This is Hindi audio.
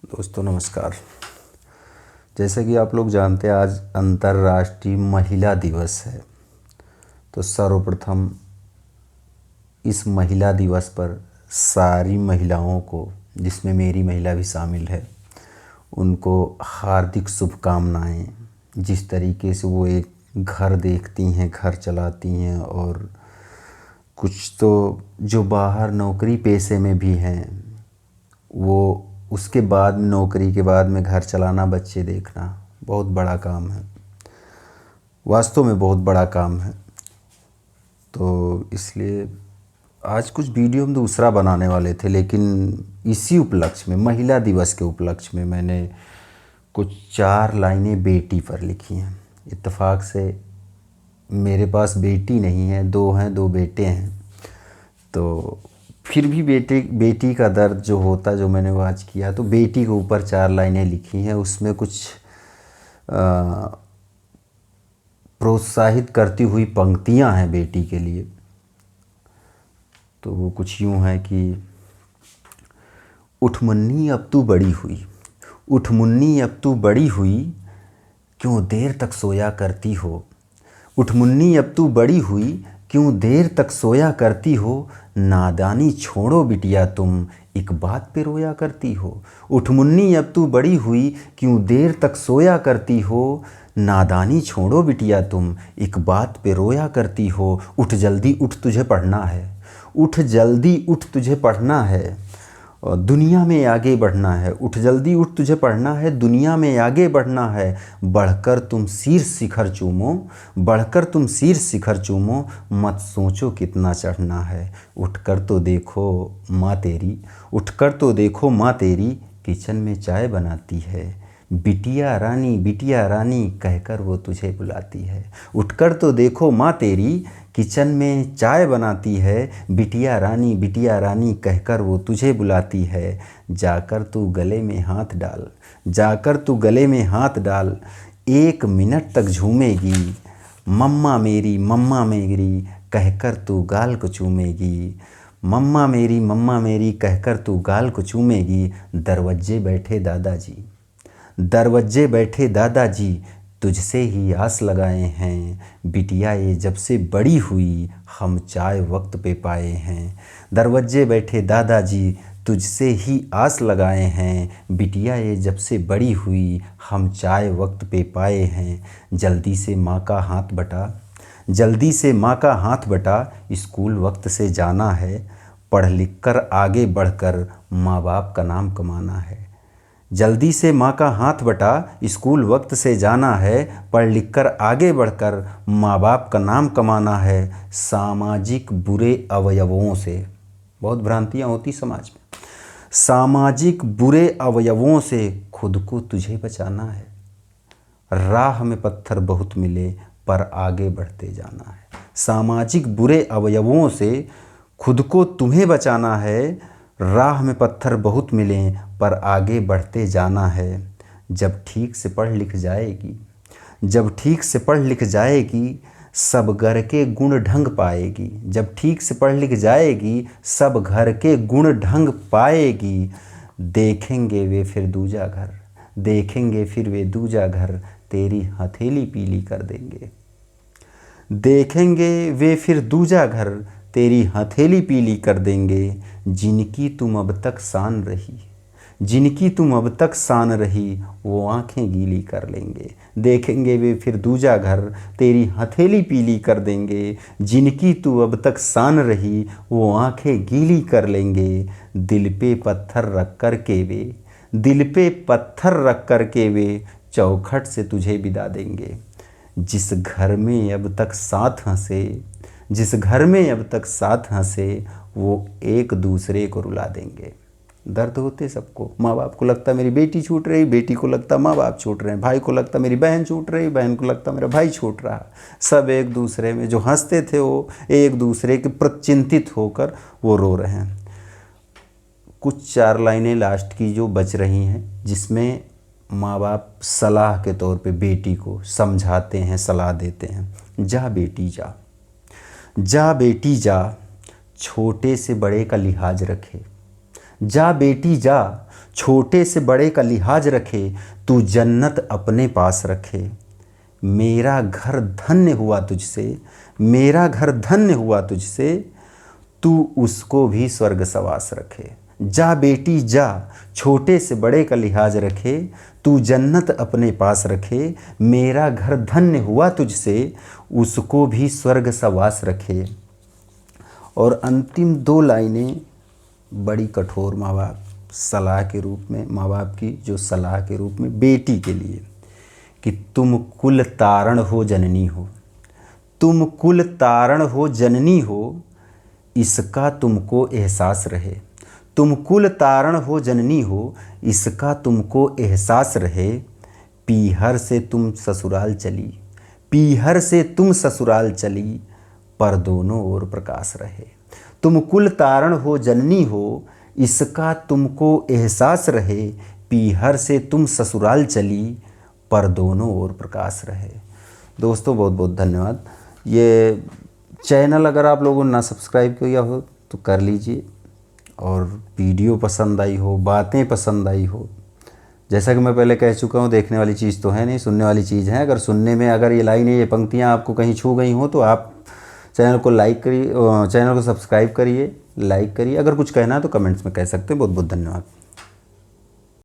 दोस्तों नमस्कार। जैसे कि आप लोग जानते हैं आज अंतर्राष्ट्रीय महिला दिवस है। तो सर्वप्रथम इस महिला दिवस पर सारी महिलाओं को, जिसमें मेरी महिला भी शामिल है, उनको हार्दिक शुभकामनाएं। जिस तरीके से वो एक घर देखती हैं, घर चलाती हैं, और कुछ तो जो बाहर नौकरी पेशे में भी हैं, वो उसके बाद में नौकरी के बाद में घर चलाना, बच्चे देखना बहुत बड़ा काम है, वास्तव में बहुत बड़ा काम है। तो इसलिए आज कुछ वीडियो हम दूसरा बनाने वाले थे, लेकिन इसी उपलक्ष्य में, महिला दिवस के उपलक्ष्य में, मैंने कुछ 4 लाइनें बेटी पर लिखी हैं। इत्तेफाक से मेरे पास बेटी नहीं है, 2 हैं, 2 बेटे हैं। तो फिर भी बेटी का दर्द जो होता, जो मैंने वो आज किया, तो बेटी के ऊपर 4 लाइनें लिखी हैं। उसमें कुछ प्रोत्साहित करती हुई पंक्तियां हैं बेटी के लिए। तो वो कुछ यूं है कि उठ मुन्नी अब तू बड़ी हुई, उठ मुन्नी अब तू बड़ी हुई, क्यों देर तक सोया करती हो। उठ मुन्नी अब तू बड़ी हुई, क्यों देर तक सोया करती हो। नादानी छोड़ो बिटिया तुम, एक बात पे रोया करती हो। उठ मुन्नी अब तू बड़ी हुई, क्यों देर तक सोया करती हो। नादानी छोड़ो बिटिया तुम, एक बात पे रोया करती हो। उठ जल्दी उठ, तुझे पढ़ना है। उठ जल्दी उठ, तुझे पढ़ना है, और दुनिया में आगे बढ़ना है। उठ जल्दी उठ, तुझे पढ़ना है, दुनिया में आगे बढ़ना है। बढ़कर तुम शीर्ष शिखर चूमो, बढ़कर तुम शीर्ष शिखर चूमो, मत सोचो कितना चढ़ना है। उठकर तो देखो माँ तेरी, उठकर तो देखो माँ तेरी, किचन में चाय बनाती है। बिटिया रानी कहकर वो तुझे बुलाती है। उठकर तो देखो माँ तेरी, किचन में चाय बनाती है। बिटिया रानी कहकर वो तुझे बुलाती है। जाकर तू गले में हाथ डाल, जाकर तू गले में हाथ डाल, 1 मिनट तक झूमेगी। मम्मा मेरी कहकर तू गाल को चूमेगी। मम्मा मेरी कहकर तू गाल को चूमेगी। दरवाजे बैठे दादाजी, दरवाजे बैठे दादाजी, तुझसे ही आस लगाए हैं। बिटिया ये जब से बड़ी हुई, हम चाय वक्त पे पाए हैं। दरवाजे बैठे दादाजी, तुझसे ही आस लगाए हैं। बिटिया ये जब से बड़ी हुई, हम चाय वक्त पे पाए हैं। जल्दी से माँ का हाथ बटा, जल्दी से माँ का हाथ बटा, स्कूल वक्त से जाना है। पढ़ लिख कर आगे बढ़कर माँ बाप का नाम कमाना है। जल्दी से माँ का हाथ बटा, स्कूल वक्त से जाना है। पढ़ लिख कर आगे बढ़कर माँ बाप का नाम कमाना है। सामाजिक बुरे अवयवों से, बहुत भ्रांतियाँ होती समाज में, सामाजिक बुरे अवयवों से खुद को तुझे बचाना है। राह में पत्थर बहुत मिले, पर आगे बढ़ते जाना है। सामाजिक बुरे अवयवों से खुद को तुम्हें बचाना है। राह में पत्थर बहुत मिले, पर आगे बढ़ते जाना है। जब ठीक से पढ़ लिख जाएगी, जब ठीक से पढ़ लिख जाएगी, सब घर के गुण ढंग पाएगी। जब ठीक से पढ़ लिख जाएगी, सब घर के गुण ढंग पाएगी। देखेंगे वे फिर दूजा घर, देखेंगे फिर वे दूजा घर, तेरी हथेली पीली कर देंगे। देखेंगे वे फिर दूजा घर, तेरी हथेली पीली कर देंगे। जिनकी तुम अब तक शान रही, जिनकी तुम अब तक शान रही, वो आंखें गीली कर लेंगे। देखेंगे वे फिर दूजा घर, तेरी हथेली पीली कर देंगे। जिनकी तू अब तक शान रही, वो आंखें गीली कर लेंगे। दिल पे पत्थर रख कर के वे, दिल पे पत्थर रख कर के वे, चौखट से तुझे विदा देंगे। जिस घर में अब तक साथ हंसे, जिस घर में अब तक साथ हंसे, वो एक दूसरे को रुला देंगे। दर्द होते सबको। माँ बाप को लगता मेरी बेटी छूट रही, बेटी को लगता माँ बाप छूट रहे हैं, भाई को लगता मेरी बहन छूट रही, बहन को लगता मेरा भाई छूट रहा। सब एक दूसरे में जो हंसते थे, वो एक दूसरे के प्रति चिंतित होकर वो रो रहे हैं। कुछ 4 लाइनें लास्ट की जो बच रही हैं, जिसमें माँ बाप सलाह के तौर पे बेटी को समझाते हैं, सलाह देते हैं। जा बेटी जा, जा बेटी जा, छोटे से बड़े का लिहाज रखे। जा बेटी जा, छोटे से बड़े का लिहाज रखे, तू जन्नत अपने पास रखे। मेरा घर धन्य हुआ तुझसे, मेरा घर धन्य हुआ तुझसे, तू उसको भी स्वर्ग सवास रखे। जा बेटी जा, छोटे से बड़े का लिहाज रखे, तू जन्नत अपने पास रखे। मेरा घर धन्य हुआ तुझसे, उसको भी स्वर्ग सवास रखे। और अंतिम 2 लाइनें बड़ी कठोर माँ बाप सलाह के रूप में, माँ बाप की जो सलाह के रूप में बेटी के लिए, कि तुम कुल तारण हो जननी हो, तुम कुल तारण हो जननी हो, इसका तुमको एहसास रहे। तुम कुल तारण हो जननी हो, इसका तुमको एहसास रहे। पीहर से तुम ससुराल चली, पीहर से तुम ससुराल चली, पर दोनों ओर प्रकाश रहे। तुम कुल तारण हो जननी हो, इसका तुमको एहसास रहे। पीहर से तुम ससुराल चली, पर दोनों ओर प्रकाश रहे। दोस्तों बहुत बहुत धन्यवाद। ये चैनल अगर आप लोगों ने ना सब्सक्राइब किया हो तो कर लीजिए, और वीडियो पसंद आई हो, बातें पसंद आई हो, जैसा कि मैं पहले कह चुका हूँ, देखने वाली चीज़ तो है नहीं, सुनने वाली चीज़ है। अगर सुनने में अगर ये लाइनें, ये पंक्तियाँ आपको कहीं छू गई हो तो आप चैनल को लाइक करिए, चैनल को सब्सक्राइब करिए, लाइक करिए। अगर कुछ कहना है तो कमेंट्स में कह सकते हैं। बहुत बहुत धन्यवाद।